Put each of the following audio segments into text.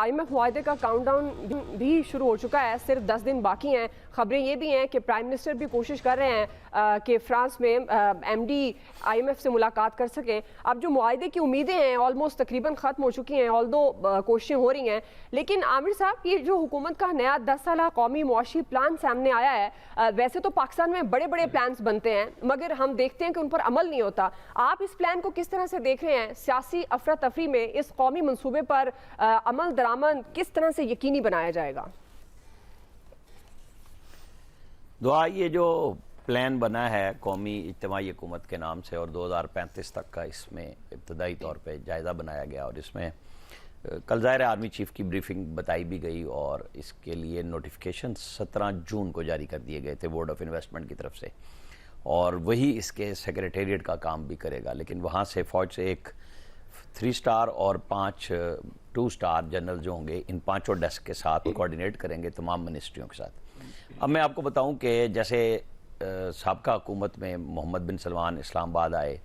IMF معاہدے کا count down بھی شروع ہو چکا ہے, صرف 10 دن باقی ہیں. خبریں یہ بھی ہیں کہ پرائم منسٹر بھی کوشش کر رہے ہیں کہ فرانس میں MD IMF سے ملاقات کر سکیں. اب جو معاہدے کی امیدیں ہیں آلموسٹ تقریباً ختم ہو چکی ہیں, آلدو کوششیں ہو رہی ہیں. لیکن عامر صاحب, یہ جو حکومت کا نیا 10 سالہ قومی معاشی پلان سامنے آیا ہے, ویسے تو پاکستان میں بڑے بڑے پلانز بنتے ہیں مگر ہم دیکھتے ہیں کہ ان پر عمل نہیں ہوتا. آپ اس پلان کو کس طرح سے دیکھ رہے ہیں؟ سیاسی افراتفری میں اس قومی منصوبے پر عمل درآمد کس طرح سے یقینی بنایا جائے گا؟ دعا, یہ جو پلان بنا ہے قومی اجتماعی حکومت کے نام سے اور 2035 تک کا, اس میں ابتدائی طور پہ جائزہ بنایا گیا, اور اس میں کل ظاہر آرمی چیف کی بریفنگ بتائی بھی گئی, اور اس کے لیے نوٹیفیکیشن 17 جون کو جاری کر دیے گئے تھے بورڈ آف انویسٹمنٹ کی طرف سے, اور وہی اس کے سیکریٹریٹ کا کام بھی کرے گا. لیکن وہاں سے فوج سے ایک 3 سٹار اور 5 2 سٹار جنرل جو ہوں گے, ان 5 ڈیسک کے ساتھ کوارڈینیٹ کریں گے تمام منسٹریوں کے ساتھ. اب میں آپ کو بتاؤں کہ جیسے سابقہ حکومت میں محمد بن سلمان اسلام آباد آئے,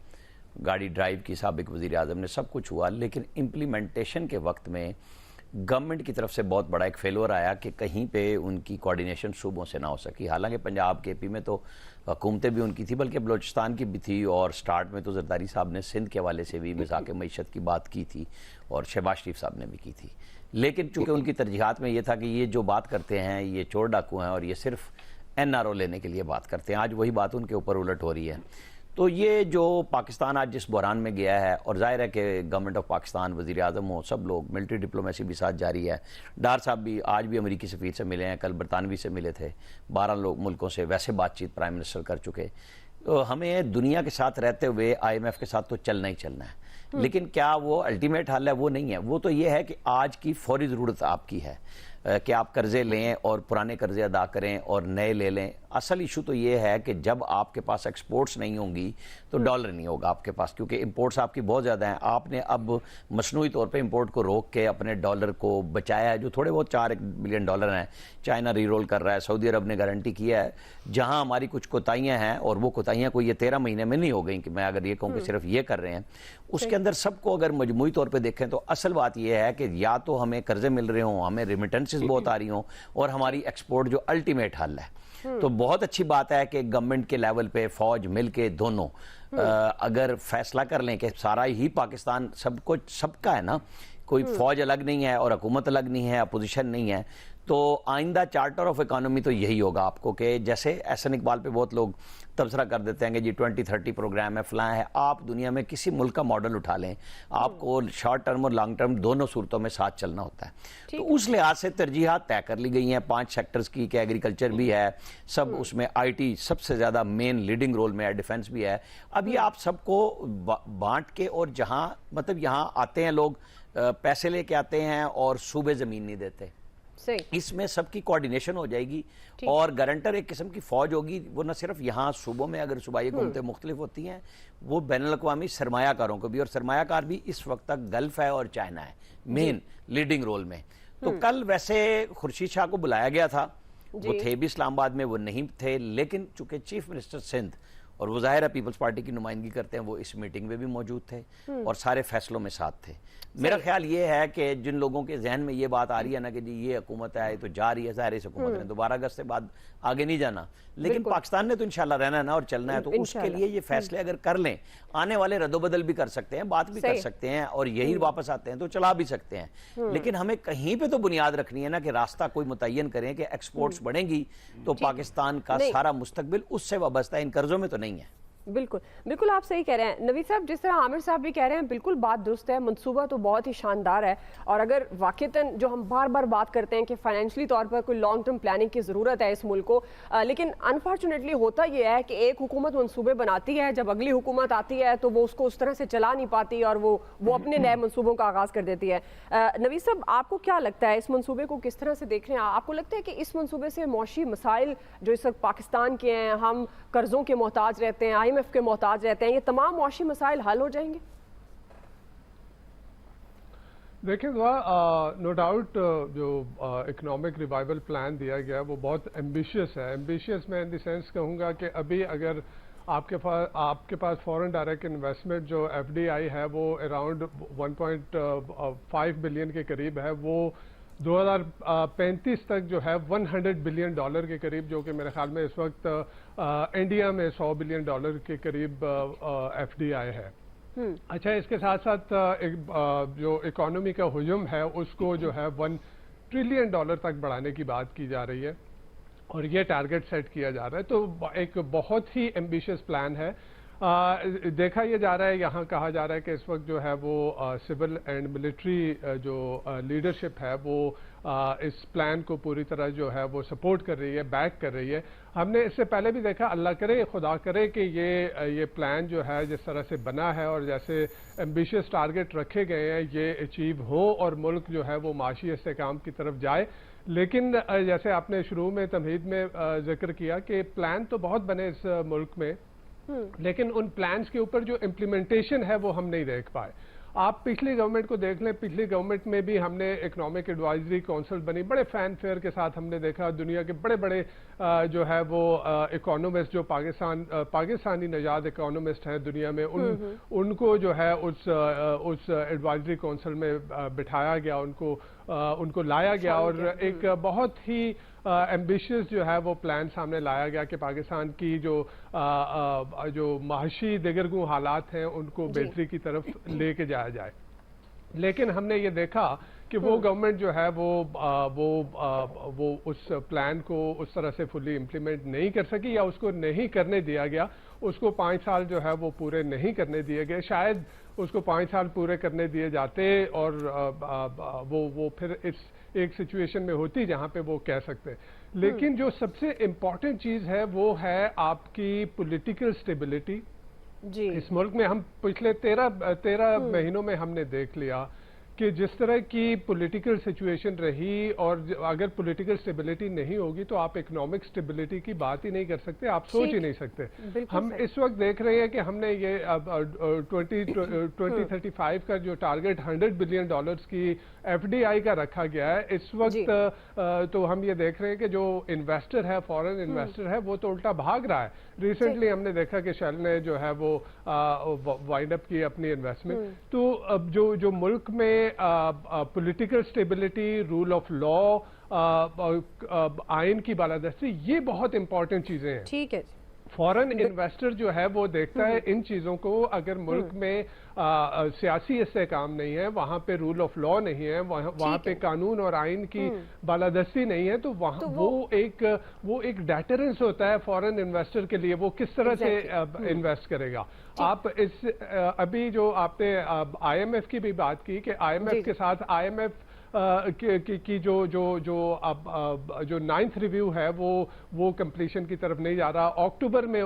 گاڑی ڈرائیو کی سابق وزیر اعظم نے, سب کچھ ہوا, لیکن امپلیمنٹیشن کے وقت میں گورنمنٹ کی طرف سے بہت بڑا ایک فیلور آیا کہ کہیں پہ ان کی کوارڈینیشن صوبوں سے نہ ہو سکی. حالانکہ پنجاب کے پی میں تو حکومتیں بھی ان کی تھی, بلکہ بلوچستان کی بھی تھی, اور سٹارٹ میں تو زرداری صاحب نے سندھ کے حوالے سے بھی مذاق معیشت کی بات کی تھی, اور شہباز شریف صاحب نے بھی کی تھی. لیکن چونکہ ان کی ترجیحات میں یہ تھا کہ یہ جو بات کرتے ہیں یہ چور ڈاکو ہیں, اور یہ صرف NRO لینے کے لیے بات کرتے ہیں. آج وہی بات ان کے اوپر الٹ ہو رہی ہے. تو یہ جو پاکستان آج جس بحران میں گیا ہے, اور ظاہر ہے کہ گورنمنٹ آف پاکستان, وزیر اعظم ہوں, سب لوگ, ملٹری ڈپلومیسی بھی ساتھ جاری ہے. ڈار صاحب بھی آج بھی امریکی سفیر سے ملے ہیں, کل برطانوی سے ملے تھے, 12 ملکوں سے ویسے بات چیت پرائم منسٹر کر چکے. تو ہمیں دنیا کے ساتھ رہتے ہوئے IMF کے ساتھ تو چلنا ہی چلنا ہے, لیکن کیا وہ الٹیمیٹ حل ہے؟ وہ نہیں ہے. وہ تو یہ ہے کہ آج کی فوری ضرورت آپ کی ہے کہ آپ قرضے لیں اور پرانے قرضے ادا کریں اور نئے لے لیں. اصل ایشو تو یہ ہے کہ جب آپ کے پاس ایکسپورٹس نہیں ہوں گی تو ڈالر نہیں ہوگا آپ کے پاس, کیونکہ امپورٹس آپ کی بہت زیادہ ہیں. آپ نے اب مصنوعی طور پہ امپورٹ کو روک کے اپنے ڈالر کو بچایا ہے, جو تھوڑے بہت 4 بلین ڈالر ہیں. چائنا ری رول کر رہا ہے, سعودی عرب نے گارنٹی کیا ہے. جہاں ہماری کچھ کوتاہیاں ہیں, اور وہ کوتاہیاں کوئی یہ 13 مہینے میں نہیں ہو گئیں کہ میں اگر یہ کہوں کہ صرف یہ کر رہے ہیں, اس کے اندر سب کو اگر مجموعی طور پہ دیکھیں تو اصل بات یہ ہے کہ یا تو ہمیں قرضے مل رہے ہوں, ہمیں ریمیٹنسز بہت آ رہی ہوں, اور ہماری ایکسپورٹ جو الٹیمیٹ حل ہے. تو بہت اچھی بات ہے کہ گورنمنٹ کے لیول پہ فوج مل کے دونوں اگر فیصلہ کر لیں کہ سارا ہی پاکستان سب کا ہے نا, کوئی فوج الگ نہیں ہے اور حکومت الگ نہیں ہے, اپوزیشن نہیں ہے, تو آئندہ چارٹر آف اکانومی تو یہی ہوگا آپ کو کہ جیسے احسن اقبال پہ بہت لوگ تبصرہ کر دیتے ہیں کہ جی 2030 پروگرام ہے, فلاں ہے. آپ دنیا میں کسی ملک کا ماڈل اٹھا لیں, آپ کو شارٹ ٹرم اور لانگ ٹرم دونوں صورتوں میں ساتھ چلنا ہوتا ہے. تو اس لحاظ سے ترجیحات طے کر لی گئی ہیں 5 سیکٹرز کی, کہ ایگریکلچر بھی ہے, سب اس میں IT سب سے زیادہ مین لیڈنگ رول میں ہے, ڈیفنس بھی ہے. اب یہ آپ سب کو بانٹ کے, اور جہاں مطلب یہاں آتے ہیں لوگ پیسے لے کے آتے ہیں اور صوبے زمین نہیں دیتے, اس میں سب کی کوارڈینیشن ہو جائے گی, اور گارنٹر ایک قسم کی فوج ہوگی. وہ نہ صرف یہاں صوبوں میں اگر صوبائی حکومتیں مختلف ہوتی ہیں, وہ بین الاقوامی سرمایہ کاروں کو بھی, اور سرمایہ کار بھی اس وقت تک گلف ہے اور چائنا ہے مین لیڈنگ رول میں. تو کل ویسے خورشید شاہ کو بلایا گیا تھا, وہ تھے بھی اسلام آباد میں, وہ نہیں تھے, لیکن چونکہ چیف منسٹر سندھ اور وہ ظاہر ہے پیپلز پارٹی کی نمائندگی کرتے ہیں, وہ اس میٹنگ میں بھی موجود تھے اور سارے فیصلوں میں ساتھ تھے. میرا خیال یہ ہے کہ جن لوگوں کے ذہن میں یہ بات آ رہی ہے نا کہ جی یہ حکومت ہے تو جا رہی ہے, ظاہر اس حکومت نے دوبارہ اگست سے بعد آگے نہیں جانا, لیکن پاکستان نے تو انشاءاللہ رہنا ہے نا اور چلنا ہے. تو اس کے لیے یہ فیصلے اگر کر لیں, آنے والے رد و بدل بھی کر سکتے ہیں, بات بھی کر سکتے ہیں, اور یہی واپس آتے ہیں تو چلا بھی سکتے ہیں. لیکن ہمیں کہیں پہ تو بنیاد رکھنی ہے نا کہ راستہ کوئی متعین کریں کہ ایکسپورٹس بڑھیں گی تو پاکستان کا سارا مستقبل اس سے وابستہ ہے, ان قرضوں میں تو نہیں ہے. بالکل بالکل آپ صحیح کہہ رہے ہیں نوید صاحب. جس طرح عامر صاحب بھی کہہ رہے ہیں, بالکل بات درست ہے, منصوبہ تو بہت ہی شاندار ہے, اور اگر واقعتاً جو ہم بار بار بات کرتے ہیں کہ فائنینشلی طور پر کوئی لانگ ٹرم پلاننگ کی ضرورت ہے اس ملک کو, لیکن انفارچونیٹلی ہوتا یہ ہے کہ ایک حکومت منصوبے بناتی ہے, جب اگلی حکومت آتی ہے تو وہ اس کو اس طرح سے چلا نہیں پاتی, اور وہ اپنے نئے منصوبوں کا آغاز کر دیتی ہے. نوید صاحب, آپ کو کیا لگتا ہے اس منصوبے کو کس طرح سے دیکھ رہے ہیں؟ آپ کو لگتا ہے کہ اس منصوبے سے معاشی مسائل جو اس وقت پاکستان کے ہیں, ہم قرضوں کے محتاج رہتے ہیں, IMF کے محتاج رہتے ہیں, یہ تمام معاشی مسائل حل ہو جائیں گے؟ دیکھیں نو ڈاؤٹ جو اکنامک ریوائول پلان دیا گیا وہ بہت ایمبیشیس ہے. ایمبیشیس میں ان دی سینس کہوں گا کہ ابھی اگر آپ کے پاس فورن ڈائریکٹ انویسٹمنٹ جو FDI ہے وہ اراؤنڈ 1.5 بلین کے قریب ہے، وہ 2035 تک جو ہے $100 بلین کے قریب، جو کہ میرے خیال میں اس وقت انڈیا میں $100 بلین کے قریب FDI ہے۔ اچھا، اس کے ساتھ ساتھ جو اکانومی کا حجم ہے اس کو جو ہے $1 ٹریلین تک بڑھانے کی بات کی جا رہی ہے، اور یہ ٹارگٹ سیٹ کیا جا رہا ہے۔ تو ایک بہت ہی ایمبیشس پلان ہے۔ دیکھا یہ جا رہا ہے، یہاں کہا جا رہا ہے کہ اس وقت جو ہے وہ سول اینڈ ملٹری جو لیڈرشپ ہے وہ اس پلان کو پوری طرح جو ہے وہ سپورٹ کر رہی ہے، بیک کر رہی ہے۔ ہم نے اس سے پہلے بھی دیکھا، اللہ کرے خدا کرے کہ یہ پلان جو ہے جس طرح سے بنا ہے اور جیسے ایمبیشس ٹارگٹ رکھے گئے ہیں یہ اچیو ہو اور ملک جو ہے وہ معاشی استحکام کی طرف جائے۔ لیکن جیسے آپ نے شروع میں تمہید میں ذکر کیا کہ پلان تو بہت بنے اس ملک میں، لیکن ان پلانز کے اوپر جو امپلیمنٹیشن ہے وہ ہم نہیں دیکھ پائے۔ آپ پچھلی گورنمنٹ کو دیکھ لیں، پچھلی گورنمنٹ میں بھی ہم نے اکنامک ایڈوائزری کونسل بنی، بڑے فین فیئر کے ساتھ ہم نے دیکھا دنیا کے بڑے بڑے جو ہے وہ اکانومسٹ جو پاکستانی نژاد اکانومسٹ ہیں دنیا میں، ان کو جو ہے اس ایڈوائزری کونسل میں بٹھایا گیا، ان کو لایا گیا، اور ایک بہت ہی ایمبیشس جو ہے وہ پلان سامنے لایا گیا کہ پاکستان کی جو معاشی دیگرگوں حالات ہیں ان کو بہتری کی طرف لے کے جایا جائے۔ لیکن ہم نے یہ دیکھا کہ وہ گورنمنٹ جو ہے وہ اس پلان کو اس طرح سے فلی امپلیمنٹ نہیں کر سکی، یا اس کو نہیں کرنے دیا گیا۔ اس کو 5 سال جو ہے وہ پورے نہیں کرنے دیے گئے۔ شاید اس کو 5 سال پورے کرنے دیے جاتے اور وہ پھر ایک سچویشن میں ہوتی جہاں پہ وہ کہہ سکتے۔ لیکن جو سب سے امپورٹنٹ چیز ہے وہ ہے آپ کی پولیٹیکل سٹیبلٹی۔ جی، اس ملک میں ہم پچھلے 13 مہینوں میں ہم نے دیکھ لیا کہ جس طرح کی پولیٹیکل سچویشن رہی، اور اگر پولیٹیکل سٹیبلٹی نہیں ہوگی تو آپ اکنامک سٹیبلٹی کی بات ہی نہیں کر سکتے، آپ سوچ ہی نہیں سکتے۔ ہم اس وقت دیکھ رہے ہیں کہ ہم نے یہ 2035 کا جو ٹارگٹ $100 بلین کی FDI کا رکھا گیا ہے، اس وقت تو ہم یہ دیکھ رہے ہیں کہ جو انویسٹر ہے، فورن انویسٹر ہے، وہ تو الٹا بھاگ رہا ہے۔ ریسنٹلی ہم نے دیکھا کہ شیل نے جو ہے وہ وائنڈ اپ کی اپنی انویسٹمنٹ۔ تو اب جو ملک میں political stability, rule of law, آئین کی بالادستی، یہ بہت امپورٹنٹ چیزیں ہیں۔ ٹھیک ہے، فورن انویسٹر جو ہے وہ دیکھتا ہے ان چیزوں کو، اگر ملک میں سیاسی استحکام نہیں ہے، وہاں پہ رول آف لا نہیں ہے، وہاں پہ قانون اور آئین کی بالادستی نہیں ہے، تو وہاں وہ ایک ڈیٹرنس ہوتا ہے فورن انویسٹر کے لیے، وہ کس طرح سے انویسٹ کرے گا۔ آپ ابھی جو آپ نے IMF کی بھی بات کی کہ IMF کے ساتھ IMF کی جو 9th ریویو ہے وہ کمپلیشن کی طرف نہیں جا رہا۔ اکتوبر میں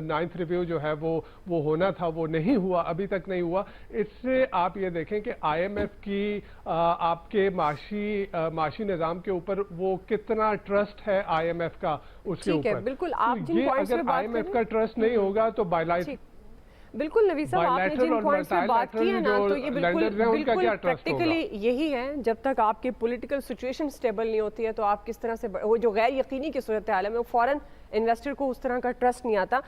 9th ریویو جو ہے وہ ہونا تھا، وہ نہیں ہوا، ابھی تک نہیں ہوا۔ اس سے آپ یہ دیکھیں کہ IMF کی آپ کے معاشی نظام کے اوپر وہ کتنا ٹرسٹ ہے IMF کا اس کے اوپر۔ بالکل، آپ جن پوائنٹس پہ بات کر رہے ہیں، IMF کا ٹرسٹ نہیں ہوگا تو بالکل نوید صاحب، آپ نے جن پوائنٹس پہ بات کی ہے نا، تو یہ بالکل پریکٹیکلی یہی ہے۔ جب تک آپ کی پولیٹیکل سچویشن سٹیبل نہیں ہوتی ہے تو آپ کس طرح سے، وہ جو غیر یقینی کی صورتحال ہے میں فوراً انویسٹر کو اس طرح کا ٹرسٹ نہیں آتا۔